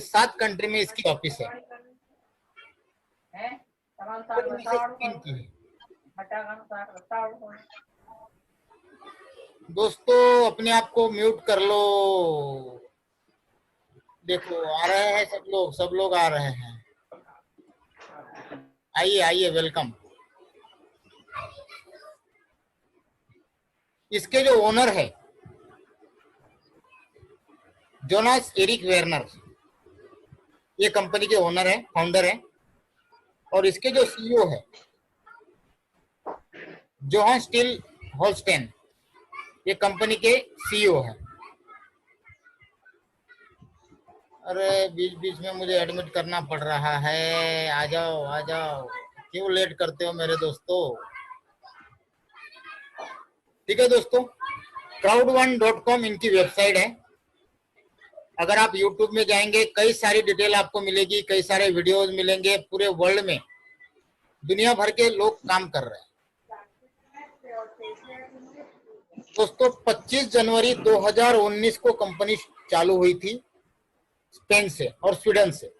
7 country में इसकी office है। दोस्तों अपने आप को म्यूट कर लो। देखो आ रहे हैं सब लोग आ रहे हैं। आइए आइए, वेलकम। इसके जो ओनर है जोनास एरिक वेर्नर, ये कंपनी के ओनर है, फाउंडर है। और इसके जो सीईओ है जोहान स्टील होल्स्टेन, ये कंपनी के सीईओ है। अरे बीच बीच में मुझे एडमिट करना पड़ रहा है। आ जाओ आ जाओ, क्यों लेट करते हो मेरे दोस्तों। ठीक है दोस्तों, crowd1.com इनकी वेबसाइट है। अगर आप YouTube में जाएंगे कई सारी डिटेल आपको मिलेगी, कई सारे वीडियोस मिलेंगे। पूरे वर्ल्ड में दुनिया भर के लोग काम कर रहे हैं। दोस्तों 25 जनवरी 2019 को कंपनी चालू हुई थी स्पेन से और स्वीडन से।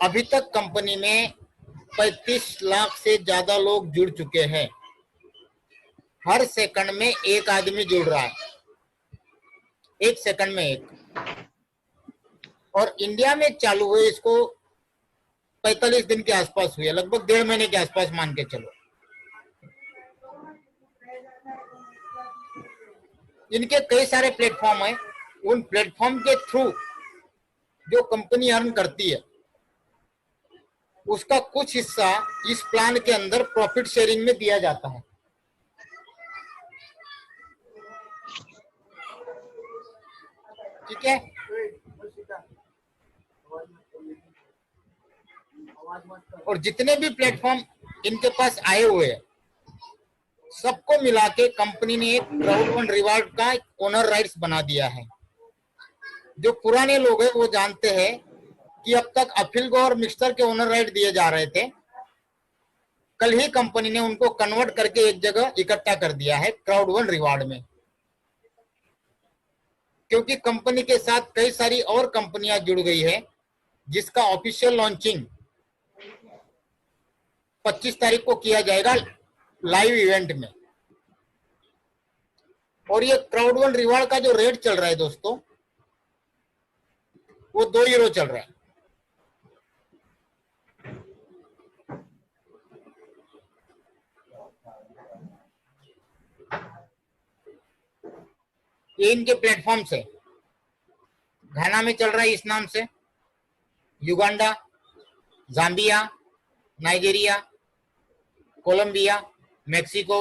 अभी तक कंपनी में 35 लाख से ज्यादा लोग जुड़ चुके हैं। हर सेकंड में एक आदमी जुड़ रहा है, एक सेकंड में एक। और इंडिया में चालू हुए इसको 45 दिन के आसपास हुए, लगभग 1.5 महीने के आसपास मान के चलो। इनके कई सारे प्लेटफॉर्म है। उन प्लेटफॉर्म के थ्रू जो कंपनी अर्न करती है उसका कुछ हिस्सा इस प्लान के अंदर प्रॉफिट शेयरिंग में दिया जाता है। ठीक है, और जितने भी प्लेटफॉर्म इनके पास आए हुए हैं सबको मिला के कंपनी ने एक क्राउड1 रिवार्ड का ओनर राइट्स बना दिया है। जो पुराने लोग हैं वो जानते हैं कि अब तक अफिलगो और मिक्सर के ओनर राइट दिए जा रहे थे। कल ही कंपनी ने उनको कन्वर्ट करके एक जगह इकट्ठा कर दिया है क्राउड1 रिवार्ड में। क्योंकि कंपनी के साथ कई सारी और कंपनियां जुड़ गई है जिसका ऑफिशियल लॉन्चिंग 25 तारीख को किया जाएगा लाइव इवेंट में। और ये क्राउड1 रिवार्ड का जो रेट चल रहा है दोस्तों वो 2 यूरो चल रहा है। ये इनके प्लेटफॉर्म से घाना में चल रहा है इस नाम से, Uganda, Zambia, Nigeria, Colombia, Mexico,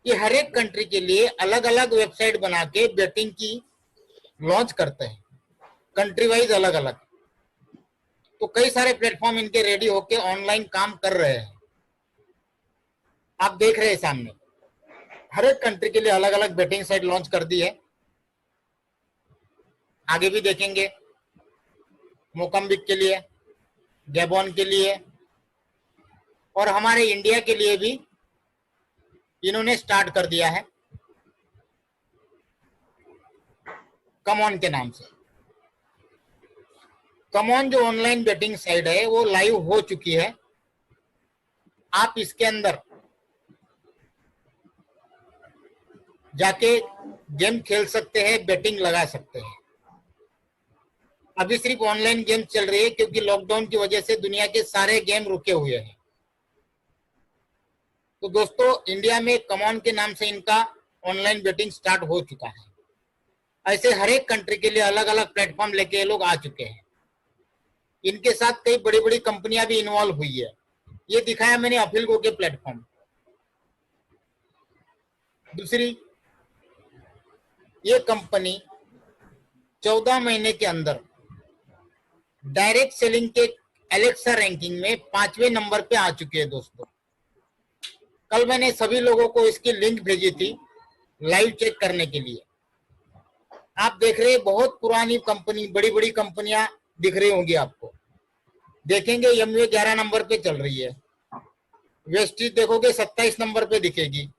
ये हर एक कंट्री के लिए अलग अलग वेबसाइट बना के बेटिंग की लॉन्च करते हैं, कंट्री वाइज अलग अलग। तो कई सारे प्लेटफॉर्म इनके रेडी होके ऑनलाइन काम कर रहे हैं। आप देख रहे हैं सामने, हर एक कंट्री के लिए अलग अलग बेटिंग साइट लॉन्च कर दी है। आगे भी देखेंगे, मोकम्बिक के लिए, गैबोन के लिए और हमारे इंडिया के लिए भी इन्होंने स्टार्ट कर दिया है कमॉन के नाम से। कमॉन जो ऑनलाइन बेटिंग साइट है वो लाइव हो चुकी है। आप इसके अंदर जाके गेम खेल सकते हैं, बेटिंग लगा सकते हैं। अभी सिर्फ ऑनलाइन गेम चल रही है क्योंकि लॉकडाउन की वजह से दुनिया के सारे गेम रुके हुए हैं। तो दोस्तों इंडिया में कमॉन के नाम से इनका ऑनलाइन बेटिंग स्टार्ट हो चुका है। ऐसे हर एक कंट्री के लिए अलग अलग प्लेटफॉर्म लेके ये लोग आ चुके हैं। इनके साथ कई बड़ी बड़ी कंपनियां भी इन्वॉल्व हुई है। ये दिखाया मैंने अफिलगो के प्लेटफॉर्म। दूसरी, ये कंपनी 14 महीने के अंदर डायरेक्ट सेलिंग के एलेक्सा रैंकिंग में 5वें नंबर पे आ चुकी है दोस्तों। कल मैंने सभी लोगों को इसकी लिंक भेजी थी लाइव चेक करने के लिए। आप देख रहे हैं बहुत पुरानी कंपनी, बड़ी बड़ी कंपनियां दिख रही होंगी आपको। देखेंगे एमवे 11 नंबर पे चल रही है, वेस्टीज देखोगे 27 नंबर पे दिखेगी,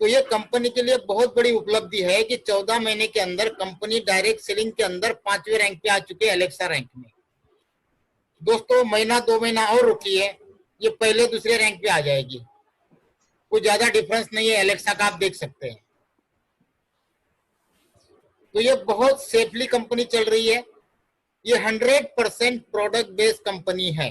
तो ये कंपनी के लिए बहुत बड़ी उपलब्धि है कि 14 महीने के अंदर कंपनी डायरेक्ट सेलिंग के अंदर 5वें रैंक पे आ चुके हैं एलेक्सा रैंक में। दोस्तों महीना 2 महीना और रुकिए, ये पहले दूसरे रैंक पे आ जाएगी। कोई ज्यादा डिफरेंस नहीं है एलेक्सा का, आप देख सकते हैं। तो ये बहुत सेफली कंपनी चल रही है। ये 100% प्रोडक्ट बेस्ड कंपनी है।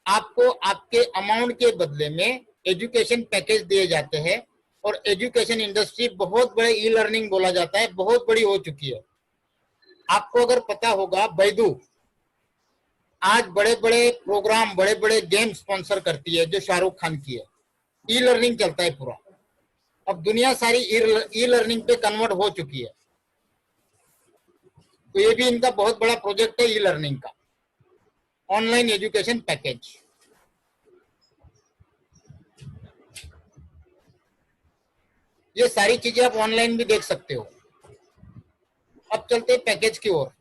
आपको आपके अमाउंट के बदले में एजुकेशन पैकेज दिए जाते हैं, और एजुकेशन इंडस्ट्री बहुत बड़े ई लर्निंग बोला जाता है, बहुत बड़ी हो चुकी है। आपको अगर पता होगा, बैदू आज बड़े बड़े प्रोग्राम, बड़े बड़े गेम स्पॉन्सर करती है, जो शाहरुख खान की है। ई लर्निंग चलता है पूरा। अब दुनिया सारी ई लर्निंग पे कन्वर्ट हो चुकी है। तो ये भी इनका बहुत बड़ा प्रोजेक्ट है ई लर्निंग का, ऑनलाइन एजुकेशन पैकेज। ये सारी चीजें आप ऑनलाइन भी देख सकते हो। अब चलते हैं पैकेज की ओर।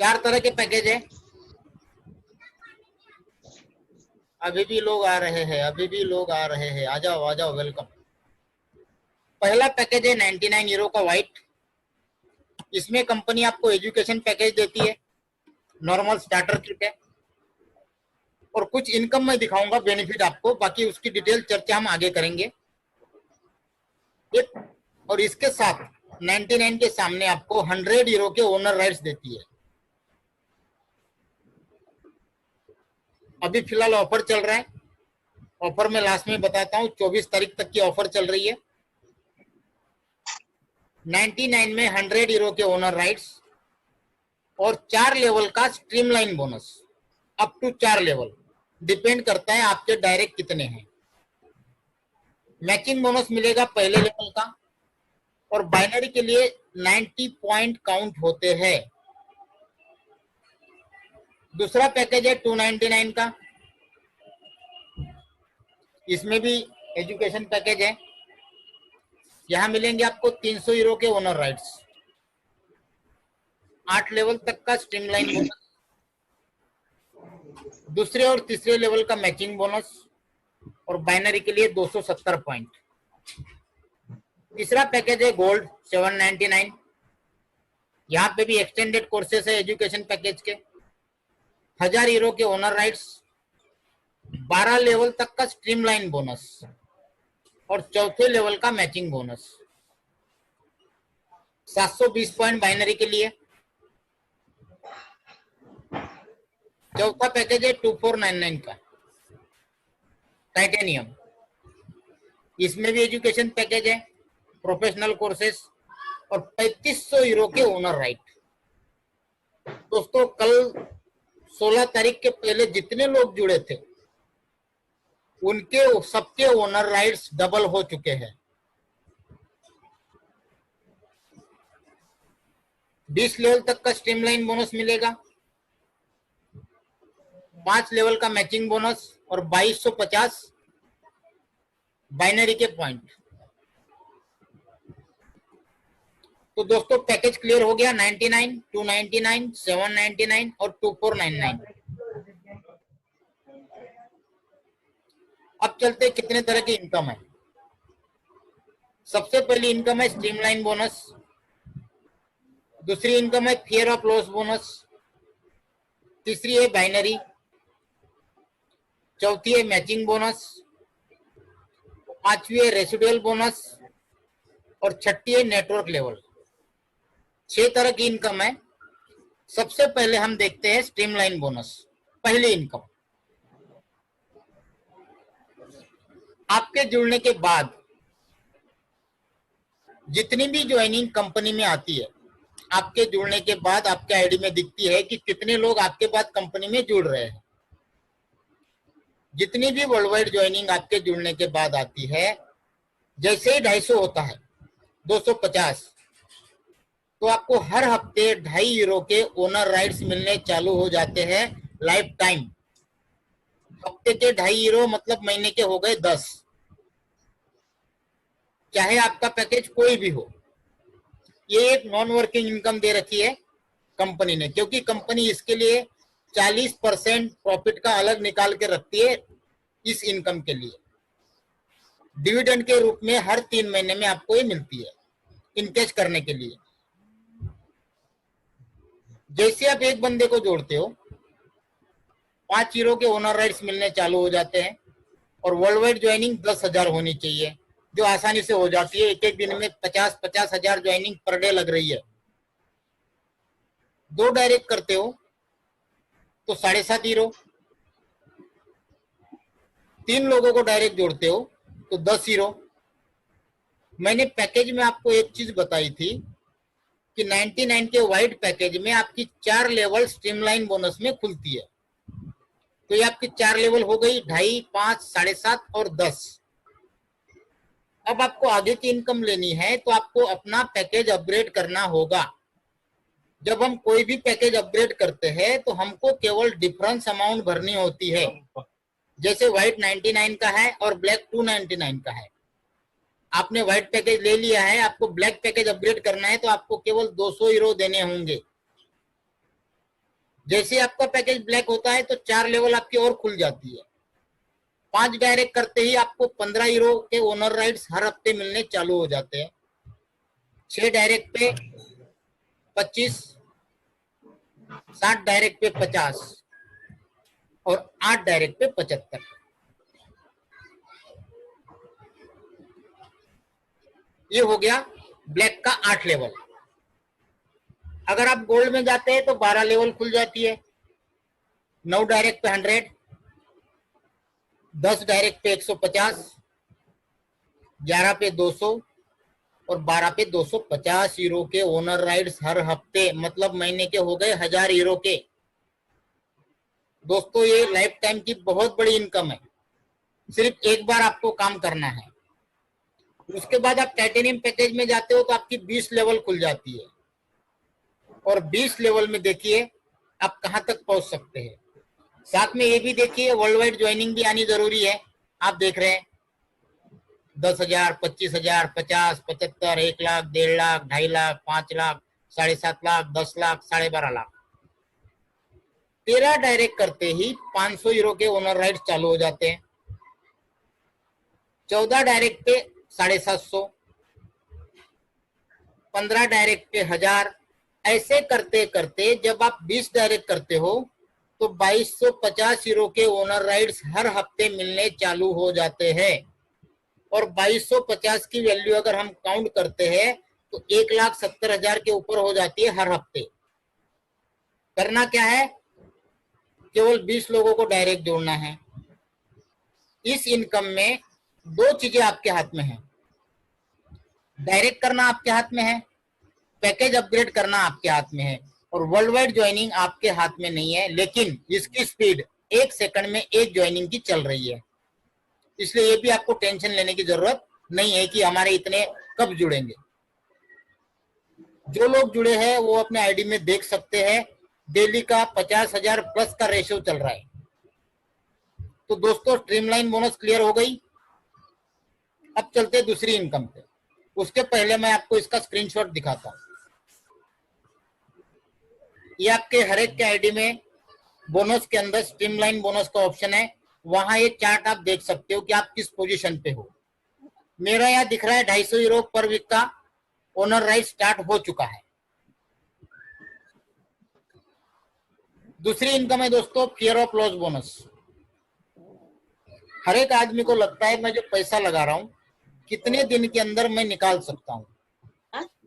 4 तरह के पैकेज है। अभी भी लोग आ रहे हैं, अभी भी लोग आ रहे हैं। आ जाओ आ जाओ, वेलकम। पहला पैकेज है 99 यूरो का व्हाइट। इसमें कंपनी आपको एजुकेशन पैकेज देती है, नॉर्मल स्टार्टर किट है, और कुछ इनकम में दिखाऊंगा बेनिफिट आपको, बाकी उसकी डिटेल चर्चा हम आगे करेंगे। और इसके साथ 99 के सामने आपको 100 यूरो के ओनर राइट्स देती है। अभी फिलहाल ऑफर चल रहा है। ऑफर में लास्ट में बताता हूँ, 24 तारीख तक की ऑफर चल रही है। 99 में 100 यूरो के ओनर राइट्स और 4 लेवल का streamline bonus, up to 4 level, depend करता है आपके डायरेक्ट कितने हैं। मैचिंग बोनस मिलेगा पहले लेवल का, और बाइनरी के लिए 90 पॉइंट काउंट होते हैं। दूसरा पैकेज है 299 का। इसमें भी एजुकेशन पैकेज है। यहां मिलेंगे आपको 300 यूरो के ओनर राइट्स, 8 लेवल तक का स्ट्रीमलाइन बोनस, दूसरे और तीसरे लेवल का मैचिंग बोनस, और बाइनरी के लिए 270 पॉइंट। तीसरा पैकेज है गोल्ड 799। यहाँ पे भी एक्सटेंडेड कोर्सेस है एजुकेशन पैकेज के, 1000 यूरो के ओनर राइट्स, 12 लेवल तक का स्ट्रीमलाइन बोनस, और चौथे लेवल का मैचिंग बोनस। 720 पॉइंट बाइनरी के लिए। चौथा पैकेज है 2499 का, टाइटेनियम। इसमें भी एजुकेशन पैकेज है, प्रोफेशनल कोर्सेस, और 3500 यूरो के ओनर राइट। दोस्तों कल 16 तारीख के पहले जितने लोग जुड़े थे, उनके सबके ओनर राइट्स डबल हो चुके हैं। 20 लेवल तक का स्ट्रीमलाइन बोनस मिलेगा, 5 लेवल का मैचिंग बोनस, और 2250 बाइनरी के पॉइंट। तो दोस्तों पैकेज क्लियर हो गया। 99, 299, 799 और 2499। अब चलते कितने तरह की इनकम है। सबसे पहली इनकम है स्ट्रीमलाइन बोनस, दूसरी इनकम है फियर ऑफ लॉस बोनस, तीसरी है बाइनरी, चौथी है मैचिंग बोनस, पांचवी है रेसिडुअल बोनस, और छठी है नेटवर्क लेवल। 6 तरह की इनकम है। सबसे पहले हम देखते हैं स्ट्रीमलाइन बोनस, पहली इनकम। आपके जुड़ने के बाद जितनी भी ज्वाइनिंग कंपनी में आती है, आपके जुड़ने के बाद आपके आईडी में दिखती है कि कितने लोग आपके बाद कंपनी में जुड़ रहे हैं। जितनी भी वर्ल्ड वाइड ज्वाइनिंग आपके जुड़ने के बाद आती है, जैसे ही 250 होता है, 250, तो आपको हर हफ्ते 2.5 यूरो के ओनर राइट्स मिलने चालू हो जाते हैं लाइफ टाइम। हफ्ते के 2.5 यूरो मतलब महीने के हो गए 10। चाहे आपका पैकेज कोई भी हो, ये एक नॉन वर्किंग इनकम दे रखी है कंपनी ने, क्योंकि कंपनी इसके लिए 40% प्रॉफिट का अलग निकाल के रखती है इस इनकम के लिए। डिविडेंड के रूप में हर 3 महीने में आपको ये मिलती है इनकेश करने के लिए। जैसे आप एक बंदे को जोड़ते हो 5 हीरो के ओनर राइट्स मिलने चालू हो जाते हैं और वर्ल्ड वाइड ज्वाइनिंग 10,000 होनी चाहिए, जो आसानी से हो जाती है। एक एक दिन में 50-50 हजार ज्वाइनिंग पर डे लग रही है। 2 डायरेक्ट करते हो तो 7.5 हीरो, 3 लोगों को डायरेक्ट जोड़ते हो तो 10 हीरो। मैंने पैकेज में आपको एक चीज बताई थी कि 99 के वाइड पैकेज में आपकी 4 लेवल स्ट्रीमलाइन बोनस में खुलती है। तो ये आपकी 4 लेवल हो गई, 2.5, 5, 7.5 और 10। अब आपको आगे की इनकम लेनी है तो आपको अपना पैकेज अपग्रेड करना होगा। जब हम कोई भी पैकेज अपग्रेड करते हैं तो हमको केवल डिफरेंस अमाउंट भरनी होती है। जैसे व्हाइट 99 का है और ब्लैक 299 का है। आपने व्हाइट पैकेज ले लिया है, आपको ब्लैक पैकेज अपग्रेड करना है तो आपको केवल 200 हीरो देने होंगे। जैसे आपका पैकेज ब्लैक होता है तो 4 लेवल आपकी और खुल जाती है। 5 डायरेक्ट करते ही आपको 15 हीरो के ओनर राइट्स हर हफ्ते मिलने चालू हो जाते हैं। 6 डायरेक्ट पे 25, 7 डायरेक्ट पे 50 और 8 डायरेक्ट पे 75। ये हो गया ब्लैक का 8 लेवल। अगर आप गोल्ड में जाते हैं तो 12 लेवल खुल जाती है। 9 डायरेक्ट पे 100, 10 डायरेक्ट पे 150, 11 पे 200 और 12 पे 250 हीरो के ओनर राइट्स हर हफ्ते, मतलब महीने के हो गए 1000 हीरो के। दोस्तों ये लाइफ टाइम की बहुत बड़ी इनकम है। सिर्फ एक बार आपको काम करना है। उसके बाद आप टाइटेनियम पैकेज में जाते हो तो आपकी 20 लेवल खुल जाती है और 20 लेवल में देखिए आप कहां तक पहुंच सकते हैं। साथ में ये भी देखिए वर्ल्ड वाइड ज्वाइनिंग भी आनी जरूरी है। आप देख रहे हैं 10,000, 25,000, 50, 75, 1 लाख, 1.5 लाख, 2.5 लाख, 5 लाख, 7.5 लाख, 10 लाख, 12.5 लाख। 13 डायरेक्ट करते ही 500 हीरो के ओनर राइट्स चालू हो जाते हैं। 14 डायरेक्ट पे 750, 15 डायरेक्ट पे 1000। ऐसे करते करते जब आप 20 डायरेक्ट करते हो तो 2250 हीरो के ओनर राइट्स हर हफ्ते मिलने चालू हो जाते हैं। और 2250 की वैल्यू अगर हम काउंट करते हैं तो 1,70,000 के ऊपर हो जाती है हर हफ्ते। करना क्या है, केवल 20 लोगों को डायरेक्ट जोड़ना है। इस इनकम में 2 चीजें आपके हाथ में है। डायरेक्ट करना आपके हाथ में है, पैकेज अपग्रेड करना आपके हाथ में है और वर्ल्ड वाइड ज्वाइनिंग आपके हाथ में नहीं है। लेकिन इसकी स्पीड 1 सेकंड में 1 ज्वाइनिंग की चल रही है। इसलिए ये भी आपको टेंशन लेने की जरूरत नहीं है कि हमारे इतने कब जुड़ेंगे। जो लोग जुड़े हैं वो अपने आईडी में देख सकते हैं, डेली का 50,000 प्लस का रेशियो चल रहा है। तो दोस्तों स्ट्रीमलाइन बोनस क्लियर हो गई। अब चलते दूसरी इनकम पे। उसके पहले मैं आपको इसका स्क्रीनशॉट दिखाता हूं। ये आपके हर एक के आईडी में बोनस के अंदर स्ट्रीमलाइन बोनस का ऑप्शन है। वहां ये चार्ट आप देख सकते हो कि आप किस पोजीशन पे हो। मेरा यहाँ दिख रहा है 250 यूरो पर वीक का ओनर राइट स्टार्ट हो चुका है। दूसरी इनकम है दोस्तों फियर ऑफ लॉस बोनस। हर एक आदमी को लगता है मैं जो पैसा लगा रहा हूं कितने दिन के अंदर मैं निकाल सकता हूं।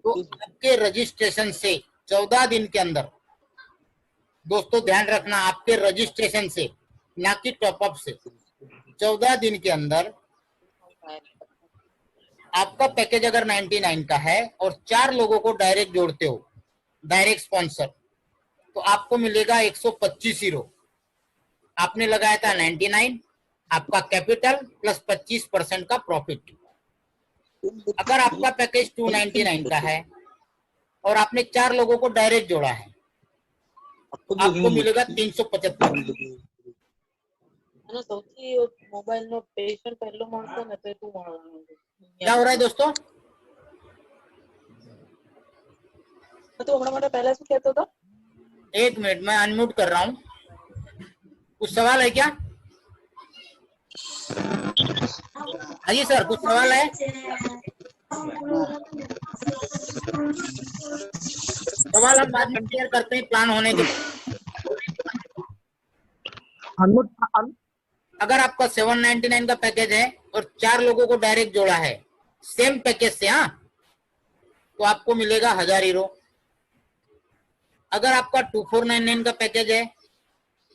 तो आपके रजिस्ट्रेशन से 14 दिन के अंदर, दोस्तों ध्यान रखना, आपके रजिस्ट्रेशन से, ना कि टॉपअप से, 14 दिन के अंदर आपका पैकेज अगर 99 का है और 4 लोगों को डायरेक्ट जोड़ते हो, डायरेक्ट स्पॉन्सर, तो आपको मिलेगा 125 हीरो। आपने लगाया था 99, आपका कैपिटल प्लस 25% का प्रॉफिट। अगर आपका पैकेज 299 का है और आपने 4 लोगों को डायरेक्ट जोड़ा है, आपको मिलेगा 375। मोबाइल नो पेशेंट पहलो मानसो ने तो तू क्या हो रहा है दोस्तों? तो हमारा मोटा पहले से कहता था। 1 मिनट मैं अनम्यूट कर रहा हूं। कुछ सवाल है क्या? हाँ जी सर, कुछ सवाल है? सवाल हम बाद में क्लियर करते हैं प्लान होने के बाद। अगर आपका 799 का पैकेज है और 4 लोगों को डायरेक्ट जोड़ा है सेम पैकेज से, हाँ, तो आपको मिलेगा 1000 हीरो। अगर आपका 2499 का पैकेज है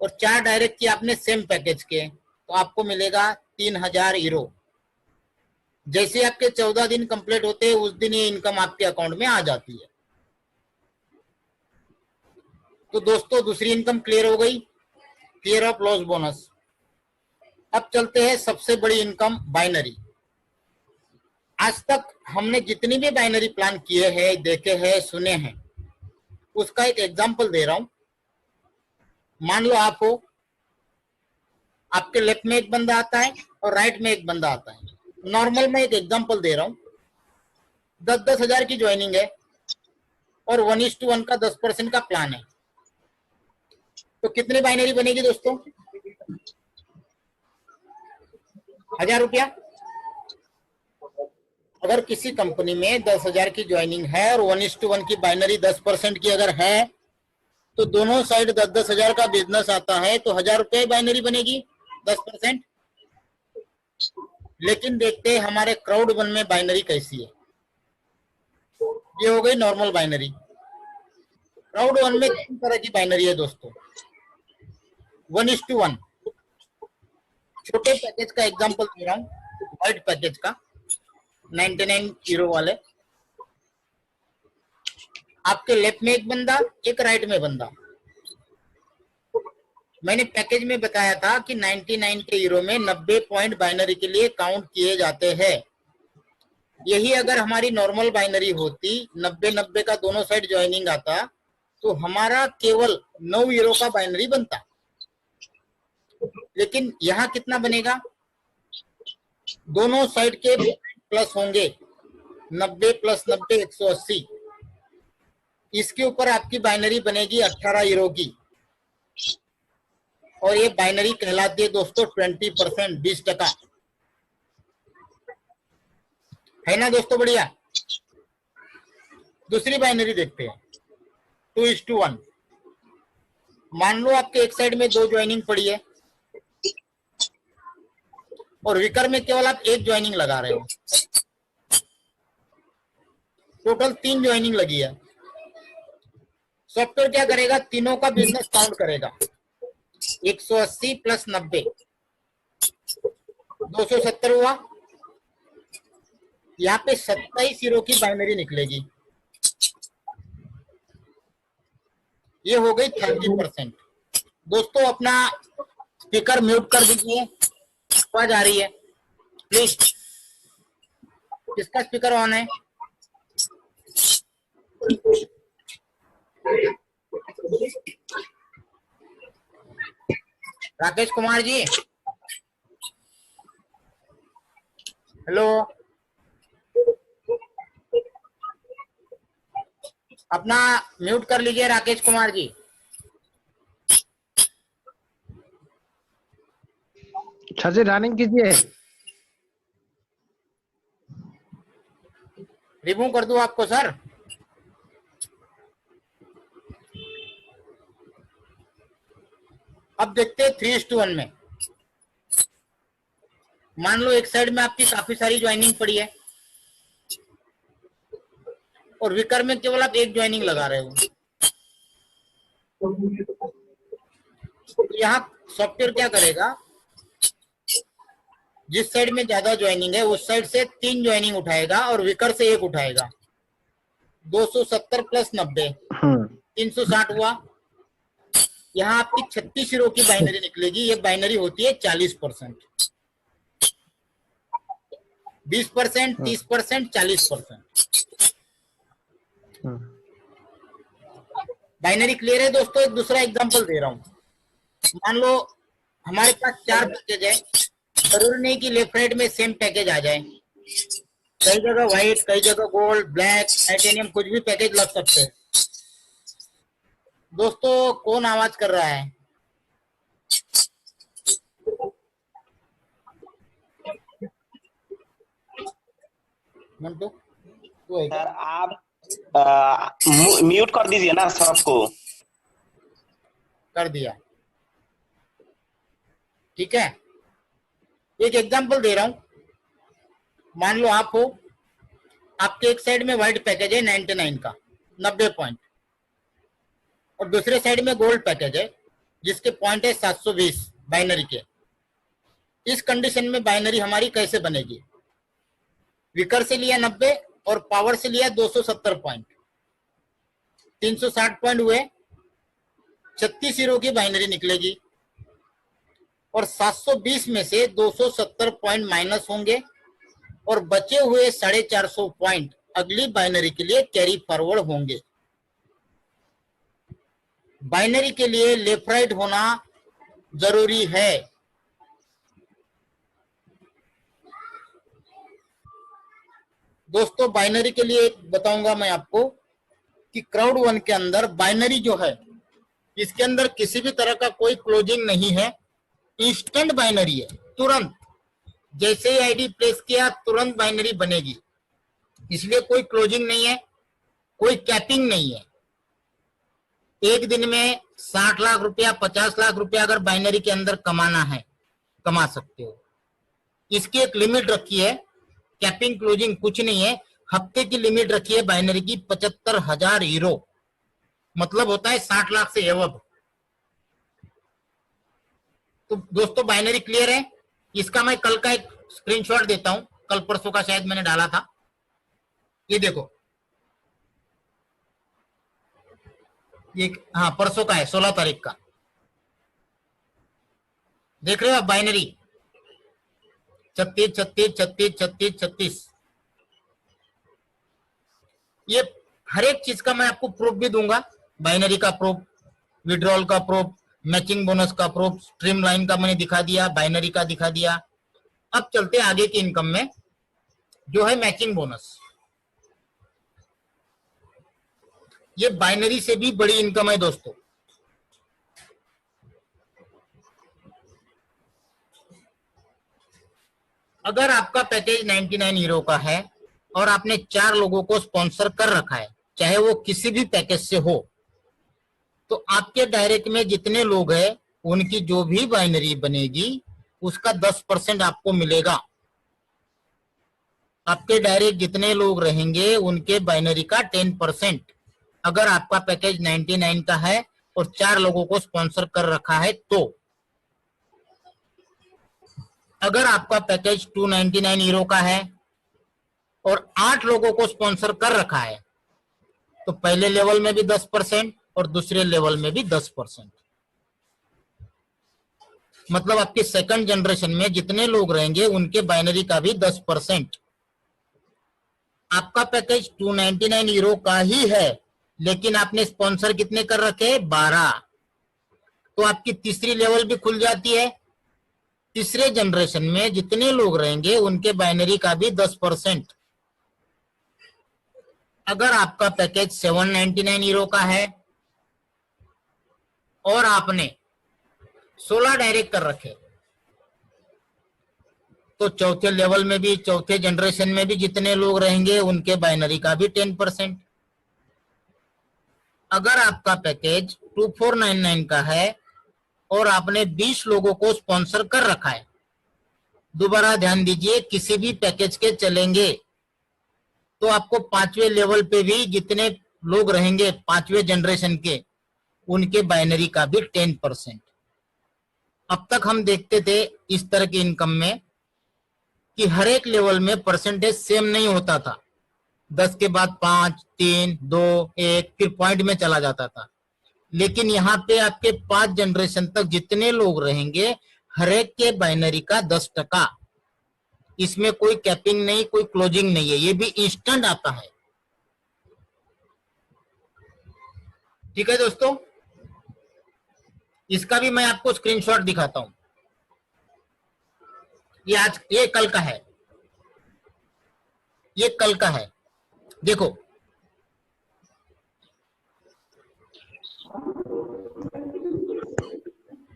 और 4 डायरेक्ट किया आपने सेम पैकेज के, तो आपको मिलेगा 3000 हीरो। जैसे आपके 14 दिन कंप्लीट होते हैं उस दिन ये इनकम आपके अकाउंट में आ जाती है। तो दोस्तों दूसरी इनकम क्लियर हो गई, फियर ऑफ लॉस बोनस। अब चलते हैं सबसे बड़ी इनकम, बाइनरी। आज तक हमने जितनी भी बाइनरी प्लान किए हैं, देखे हैं, सुने हैं, उसका एक एग्जांपल दे रहा हूं। मान लो आप हो, आपके लेफ्ट में एक बंदा आता है और राइट में एक बंदा आता है। नॉर्मल में एक एग्जांपल दे रहा हूं, 10-10 हजार की ज्वाइनिंग है और 1:1 का 10% का प्लान है, तो कितनी बाइनरी बनेगी दोस्तों? 1000 रुपया। अगर किसी कंपनी में 10,000 की ज्वाइनिंग है और 1:1 की बाइनरी 10% की अगर है, तो दोनों साइड 10-10 हजार का बिजनेस आता है, तो 1000 रुपये बाइनरी बनेगी 10%। लेकिन देखते हैं हमारे क्राउड वन में बाइनरी कैसी है। ये हो गई नॉर्मल बाइनरी। क्राउड वन में 3 तरह की बाइनरी है दोस्तों। 1:1 छोटे पैकेज का एग्जांपल दे रहा हूँ, वाइट पैकेज का 99 हीरो वाले। आपके लेफ्ट में एक बंदा, एक राइट में बंदा। मैंने पैकेज में बताया था कि 99 के हीरो में 90 पॉइंट बाइनरी के लिए काउंट किए जाते हैं। यही अगर हमारी नॉर्मल बाइनरी होती, 90-90 का दोनों साइड ज्वाइनिंग आता, तो हमारा केवल 9 हीरो का बाइनरी बनता। लेकिन यहाँ कितना बनेगा? दोनों साइड के प्लस होंगे, 90 + 90 180। इसके ऊपर आपकी बाइनरी बनेगी 18 हीरो की, और ये बाइनरी कहलाती है दोस्तों 20%, 20%। है ना दोस्तों? बढ़िया। दूसरी बाइनरी देखते हैं, 2:1। मान लो आपके एक साइड में 2 ज्वाइनिंग पड़ी है और विकर में केवल आप 1 ज्वाइनिंग लगा रहे हो, टोटल 3 ज्वाइनिंग लगी है। सॉफ्टवेयर क्या करेगा? तीनों का बिजनेस काउंट करेगा। 180 + 90 270 हुआ। यहाँ पे 27 हीरो की बाइनरी निकलेगी। ये हो गई 30%। दोस्तों अपना स्पीकर म्यूट कर दीजिए, आवाज आ रही है प्लीज। किसका स्पीकर ऑन है? राकेश कुमार जी, हेलो, अपना म्यूट कर लीजिए राकेश कुमार जी। सर जी रनिंग कीजिए। रिमूव कर दूं आपको सर? अब देखते हैं 3:1 में। मान लो एक साइड में आपकी काफी सारी ज्वाइनिंग पड़ी है और विकर में केवल आप 1 ज्वाइनिंग लगा रहे हो। तो यहाँ सॉफ्टवेयर क्या करेगा? जिस साइड में ज्यादा ज्वाइनिंग है उस साइड से 3 ज्वाइनिंग उठाएगा और विकर से 1 उठाएगा। 270 + 90 360 हुआ। यहाँ आपकी 36 हीरो की बाइनरी निकलेगी। ये बाइनरी होती है 40%, 20%, 30%, 40%। बाइनरी क्लियर है दोस्तों? एक दूसरा एग्जांपल दे रहा हूँ। मान लो हमारे पास 4 पैकेज है, जरूरी नहीं कि लेफ्ट राइट में सेम पैकेज आ जाए। कई जगह व्हाइट, कई जगह गोल्ड, ब्लैक, टाइटेनियम, कुछ भी पैकेज लग सकते हैं। दोस्तों कौन आवाज कर रहा है? मंटू तू है क्या? सर आप म्यूट कर दीजिए ना सबको। कर दिया, ठीक है। एक एग्जांपल दे रहा हूं, मान लो आप हो, आपके एक साइड में व्हाइट पैकेज है 99 का 90 पॉइंट, और दूसरे साइड में गोल्ड पैकेज है जिसके पॉइंट है 720 बाइनरी के। इस कंडीशन में बाइनरी हमारी कैसे बनेगी? विकर से लिया 90 और पावर से लिया 270 पॉइंट, 360 पॉइंट हुए, 36 हीरो की बाइनरी निकलेगी, और 720 में से 270 पॉइंट माइनस होंगे और बचे हुए 450 पॉइंट अगली बाइनरी के लिए कैरी फॉरवर्ड होंगे। बाइनरी के लिए लेफ्ट राइट होना जरूरी है। दोस्तों बाइनरी के लिए एक बताऊंगा मैं आपको कि क्राउड वन के अंदर बाइनरी जो है इसके अंदर किसी भी तरह का कोई क्लोजिंग नहीं है, इंस्टेंट बाइनरी है। तुरंत जैसे ही आईडी प्लेस किया तुरंत बाइनरी बनेगी, इसलिए कोई क्लोजिंग नहीं है, कोई कैपिंग नहीं है। एक दिन में 60 लाख रुपया 50 लाख रुपया अगर बाइनरी के अंदर कमाना है कमा सकते हो। इसकी एक लिमिट रखी है, कैपिंग क्लोजिंग कुछ नहीं है। हफ्ते की लिमिट रखी है बाइनरी की 75,000 हीरो, मतलब होता है 60 लाख से एवब। तो दोस्तों बाइनरी क्लियर है? इसका मैं कल का एक स्क्रीनशॉट देता हूं, कल परसों का शायद मैंने डाला था, ये देखो, ये हाँ परसों का है 16 तारीख का, देख रहे हो आप बाइनरी 36 36 36 36 36। ये हर एक चीज का मैं आपको प्रूफ भी दूंगा, बाइनरी का प्रूफ, विड्रॉल का प्रूफ, मैचिंग बोनस का प्रूफ, स्ट्रीम लाइन का मैंने दिखा दिया, बाइनरी का दिखा दिया। अब चलते आगे की इनकम में जो है मैचिंग बोनस। ये बाइनरी से भी बड़ी इनकम है दोस्तों। अगर आपका पैकेज 99 हीरो का है और आपने 4 लोगों को स्पॉन्सर कर रखा है, चाहे वो किसी भी पैकेज से हो, तो आपके डायरेक्ट में जितने लोग हैं उनकी जो भी बाइनरी बनेगी उसका 10% आपको मिलेगा। आपके डायरेक्ट जितने लोग रहेंगे उनके बाइनरी का 10%। अगर आपका पैकेज 99 का है और 4 लोगों को स्पॉन्सर कर रखा है तो। अगर आपका पैकेज 299 हीरो का है और 8 लोगों को स्पॉन्सर कर रखा है तो पहले लेवल में भी 10% और दूसरे लेवल में भी 10%। मतलब आपके सेकंड जनरेशन में जितने लोग रहेंगे उनके बाइनरी का भी 10%। आपका पैकेज 299 हीरो का ही है लेकिन आपने स्पॉन्सर कितने कर रखे? 12। तो आपकी तीसरी लेवल भी खुल जाती है। तीसरे जनरेशन में जितने लोग रहेंगे उनके बाइनरी का भी 10%। अगर आपका पैकेज 799 हीरो का है और आपने 16 डायरेक्ट कर रखे तो चौथे लेवल में भी, चौथे जनरेशन में भी जितने लोग रहेंगे उनके बाइनरी का भी 10%। अगर आपका पैकेज 2499 का है और आपने 20 लोगों को स्पॉन्सर कर रखा है, दोबारा ध्यान दीजिए, किसी भी पैकेज के चलेंगे तो आपको 5वें लेवल पे भी जितने लोग रहेंगे 5वें जनरेशन के उनके बाइनरी का भी 10%। अब तक हम देखते थे इस तरह की इनकम में कि हर एक लेवल में परसेंटेज सेम नहीं होता था, 10 के बाद 5, 3, 2, 1 फिर पॉइंट में चला जाता था। लेकिन यहाँ पे आपके 5 जनरेशन तक जितने लोग रहेंगे हर एक के बाइनरी का 10%। इसमें कोई कैपिंग नहीं, कोई क्लोजिंग नहीं है, ये भी इंस्टेंट आता है। ठीक है दोस्तों, इसका भी मैं आपको स्क्रीनशॉट दिखाता हूं। ये कल का है, ये कल का है, देखो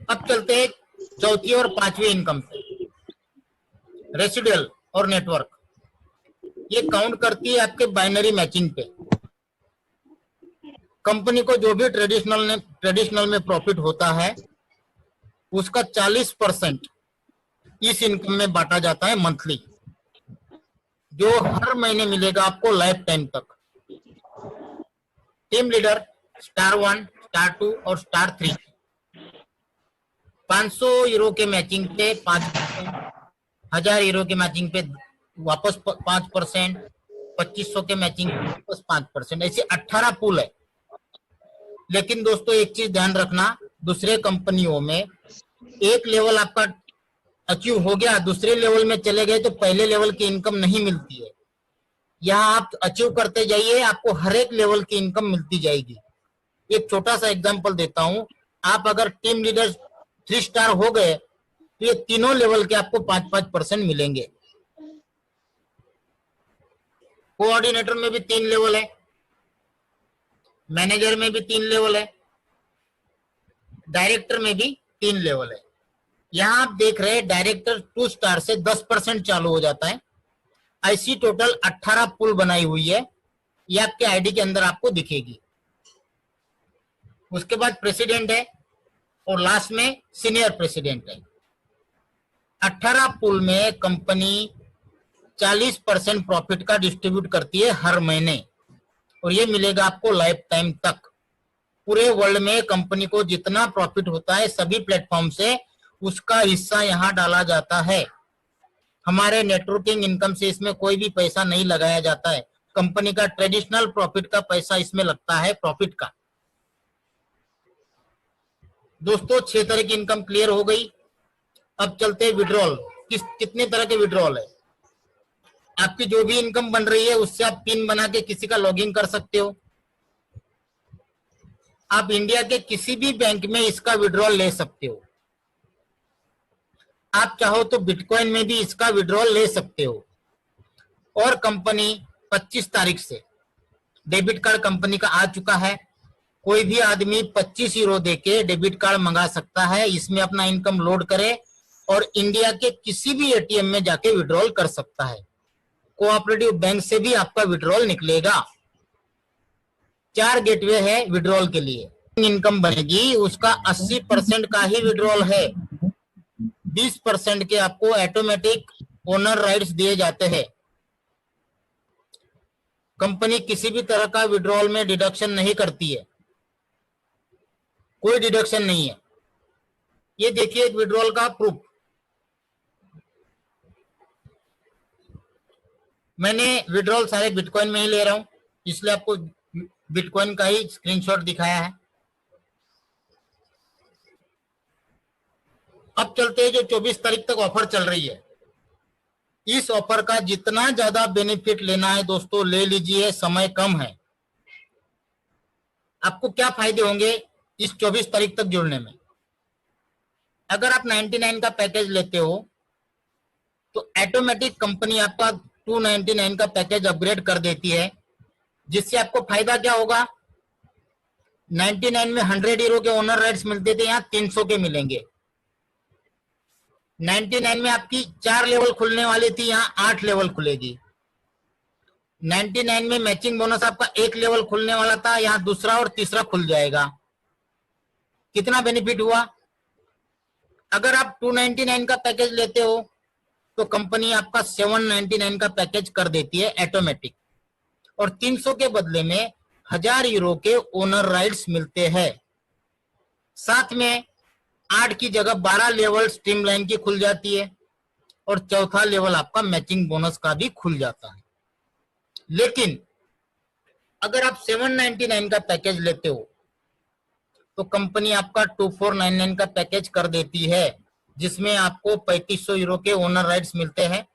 अब चलते हैं चौथी और 5वीं इनकम पे, रेसिडुअल और नेटवर्क। ये काउंट करती है आपके बाइनरी मैचिंग पे। कंपनी को जो भी ट्रेडिशनल में प्रॉफिट होता है उसका 40% इस इनकम में बांटा जाता है मंथली, जो हर महीने मिलेगा आपको लाइफ टाइम तक। टीम लीडर स्टार 1, स्टार 2 और स्टार 3 €500 के मैचिंग पे 5%, 1000 यूरो के मैचिंग पे वापस 5%, 2500 के मैचिंग पे वापस 5%, ऐसे 18 पूल है। लेकिन दोस्तों एक चीज ध्यान रखना, दूसरे कंपनियों में एक लेवल आपका अचीव हो गया, दूसरे लेवल में चले गए तो पहले लेवल की इनकम नहीं मिलती है। यहाँ आप अचीव करते जाइए, आपको हर एक लेवल की इनकम मिलती जाएगी। एक छोटा सा एग्जांपल देता हूं, आप अगर टीम लीडर 3 स्टार हो गए तो ये तीनों लेवल के आपको 5-5% मिलेंगे। कोऑर्डिनेटर में भी 3 लेवल है, मैनेजर में भी 3 लेवल है, डायरेक्टर में भी 3 लेवल है। यहां आप देख रहे हैं डायरेक्टर 2 स्टार से 10% चालू हो जाता है। ऐसी टोटल 18 पुल बनाई हुई है, ये आपके आईडी के अंदर आपको दिखेगी। उसके बाद प्रेसिडेंट है और लास्ट में सीनियर प्रेसिडेंट है। 18 पुल में कंपनी 40% प्रॉफिट का डिस्ट्रीब्यूट करती है हर महीने, और ये मिलेगा आपको लाइफ टाइम तक। पूरे वर्ल्ड में कंपनी को जितना प्रॉफिट होता है सभी प्लेटफॉर्म से, उसका हिस्सा यहाँ डाला जाता है। हमारे नेटवर्किंग इनकम से इसमें कोई भी पैसा नहीं लगाया जाता है। कंपनी का ट्रेडिशनल प्रॉफिट का पैसा इसमें लगता है, प्रॉफिट का। दोस्तों 6 तरह की इनकम क्लियर हो गई। अब चलते हैं विड्रॉल। कितने तरह के विड्रॉल है। आपकी जो भी इनकम बन रही है उससे आप पिन बना के किसी का लॉगिन कर सकते हो। आप इंडिया के किसी भी बैंक में इसका विड्रॉल ले सकते हो। आप चाहो तो बिटकॉइन में भी इसका विड्रॉल ले सकते हो। और कंपनी 25 तारीख से डेबिट कार्ड कंपनी का आ चुका है। कोई भी आदमी 25 यूरो देके डेबिट कार्ड मंगा सकता है, इसमें अपना इनकम लोड करे और इंडिया के किसी भी एटीएम में जाके विड्रॉल कर सकता है। कोऑपरेटिव बैंक से भी आपका विड्रॉल निकलेगा। 4 गेटवे है विड्रॉल के लिए। इनकम बनेगी उसका 80% का ही विड्रॉल है। 20% के आपको ऑटोमेटिक ओनर राइट्स दिए जाते हैं। कंपनी किसी भी तरह का विड्रॉल में डिडक्शन नहीं करती है, कोई डिडक्शन नहीं है। ये देखिए एक विड्रॉल का प्रूफ। मैंने विड्रॉल सारे बिटकॉइन में ही ले रहा हूं, इसलिए आपको बिटकॉइन का ही स्क्रीनशॉट दिखाया है। अब चलते हैं जो 24 तारीख तक ऑफर चल रही है। इस ऑफर का जितना ज्यादा बेनिफिट लेना है दोस्तों ले लीजिए, समय कम है। आपको क्या फायदे होंगे इस 24 तारीख तक जुड़ने में। अगर आप 99 का पैकेज लेते हो तो ऑटोमेटिक कंपनी आपका 299 का पैकेज अपग्रेड कर देती है, जिससे आपको फायदा क्या होगा। 99 में 100 यूरो के ओनर राइट्स मिलते थे, यहाँ 300 के मिलेंगे। 99 में आपकी 4 लेवल खुलने वाली थी, यहाँ 8 लेवल खुलेगी। 99 में मैचिंग बोनस आपका 1 लेवल खुलने वाला था, यहाँ दूसरा और तीसरा खुल जाएगा। कितना बेनिफिट हुआ। अगर आप 299 का पैकेज लेते हो तो कंपनी आपका 799 का पैकेज कर देती है ऑटोमेटिक, और 300 के बदले में 1000 यूरो के ओनर राइट्स मिलते हैं। साथ में 8 की जगह 12 लेवल स्ट्रीमलाइन की खुल जाती है, और चौथा लेवल आपका मैचिंग बोनस का भी खुल जाता है। लेकिन अगर आप 799 का पैकेज लेते हो तो कंपनी आपका 2499 का पैकेज कर देती है, जिसमें आपको 3500 यूरो के ओनर राइट्स मिलते हैं।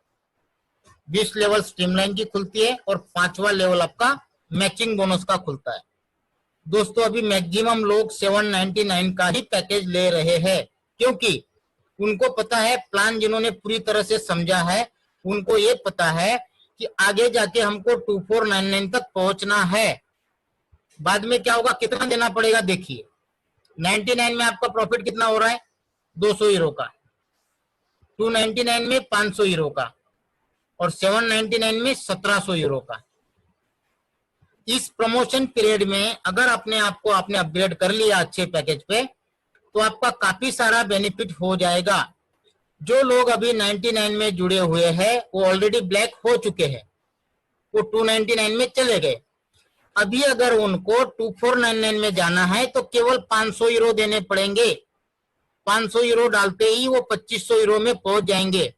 20 लेवल स्ट्रीमलाइन की खुलती है और 5वां लेवल आपका मैचिंग बोनस का खुलता है। दोस्तों अभी मैक्सिमम लोग 799 का ही पैकेज ले रहे हैं, क्योंकि उनको पता है, प्लान जिन्होंने पूरी तरह से समझा है उनको ये पता है कि आगे जाके हमको 2499 तक पहुंचना है। बाद में क्या होगा, कितना देना पड़ेगा। देखिए 99 में आपका प्रॉफिट कितना हो रहा है, 200 यूरो का। 299 में 500 यूरो का, और 799 में 1700 यूरो का। इस प्रमोशन पीरियड में अगर अपने आप को आपने अपग्रेड कर लिया अच्छे पैकेज पे, तो आपका काफी सारा बेनिफिट हो जाएगा। जो लोग अभी 99 में जुड़े हुए हैं वो ऑलरेडी ब्लैक हो चुके हैं, वो 299 में चले गए। अभी अगर उनको 2499 में जाना है तो केवल 500 यूरो देने पड़ेंगे। 500 यूरो डालते ही वो 2500 यूरो में पहुंच जाएंगे।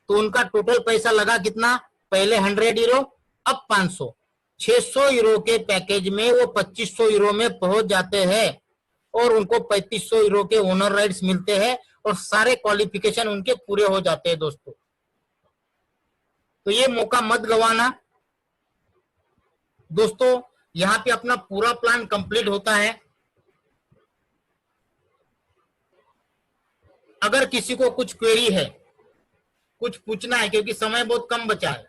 तो उनका टोटल पैसा लगा कितना, पहले 100 यूरो, अब 500, 600 यूरो के पैकेज में वो 2500 यूरो में पहुंच जाते हैं और उनको 3500 यूरो के ओनर राइट्स मिलते हैं और सारे क्वालिफिकेशन उनके पूरे हो जाते हैं दोस्तों। तो ये मौका मत गवाना दोस्तों। यहाँ पे अपना पूरा प्लान कंप्लीट होता है। अगर किसी को कुछ क्वेरी है, कुछ पूछना है, क्योंकि समय बहुत कम बचा है,